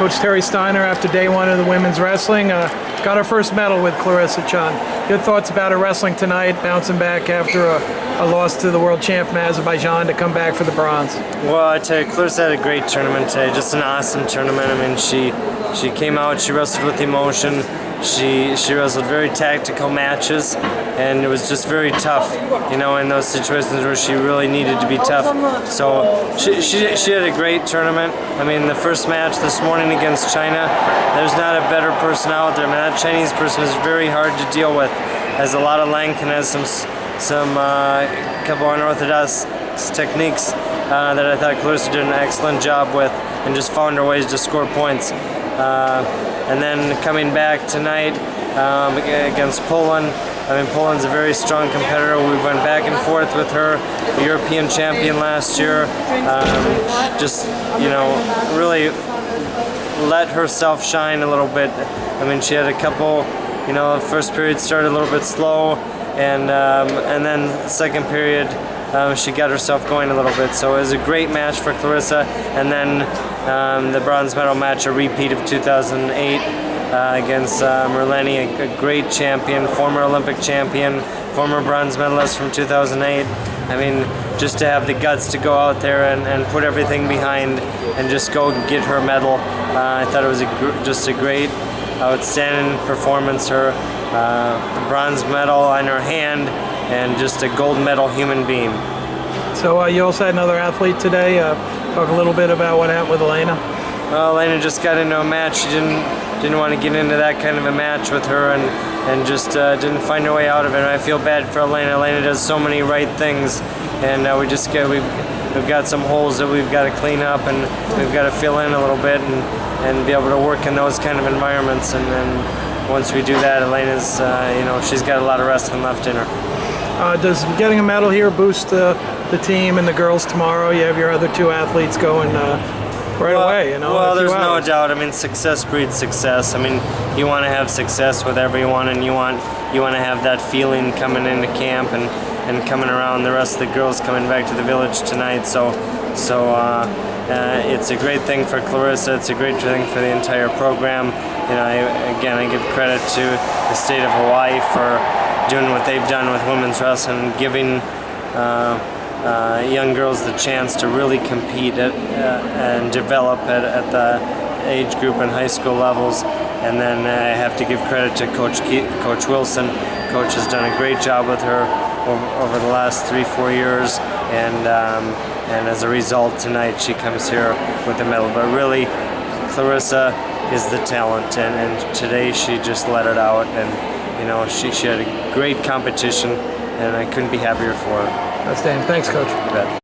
Coach Terry Steiner, after day one of the women's wrestling, got her first medal with Claressa Shind. Your thoughts about her wrestling tonight, bouncing back after a loss to the world champ from Azerbaijan to come back for the bronze? Well, I tell you, Claressa had a great tournament today, just an awesome tournament. I mean, she came out, she wrestled with emotion. She wrestled very tactical matches, and it was just very tough, you know, in those situations where she really needed to be tough. So she had a great tournament. I mean, the first match this morning against China, there's not a better person out there. I mean, that Chinese person is very hard to deal with. Has a lot of length and has some couple unorthodox techniques that I thought Claressa did an excellent job with, and just found her ways to score points. And then coming back tonight against Poland. I mean, Poland's a very strong competitor. We went back and forth with her, the European champion last year. Just, you know, really let herself shine a little bit. I mean, she had a couple, you know, the first period started a little bit slow, and then second period she got herself going a little bit. So it was a great match for Claressa. And then the bronze medal match, a repeat of 2008 against Merleni, a great champion, former Olympic champion, former bronze medalist from 2008. I mean, just to have the guts to go out there and put everything behind and just go get her medal. I thought it was just a great, outstanding performance. Her bronze medal on her hand, and just a gold medal human being. So you also had another athlete today. Talk a little bit about what happened with Elena. Well, Elena just got into a match. She didn't want to get into that kind of a match with her, and just didn't find her way out of it. And I feel bad for Elena. Elena does so many right things, and we've got some holes that we've got to clean up, and we've got to fill in a little bit and be able to work in those kind of environments. And then once we do that, Elena's you know, she's got a lot of wrestling left in her. Does getting a medal here boost the team and the girls tomorrow? You have your other two athletes going right away, you know. Well, there's no doubt. I mean, success breeds success. I mean, you want to have success with everyone, and you want to have that feeling coming into camp and coming around. The rest of the girls coming back to the village tonight. So it's a great thing for Claressa. It's a great thing for the entire program. You know, I give credit to the state of Hawaii for doing what they've done with women's wrestling, giving young girls the chance to really compete and develop at the age group and high school levels. And then I have to give credit to Coach Wilson. Coach has done a great job with her over the last 3-4 years, and as a result tonight she comes here with the medal. But really, Claressa is the talent, and today she just let it out, and you know, she had a great competition, and I couldn't be happier for her. Outstanding. Thanks, Coach. You bet.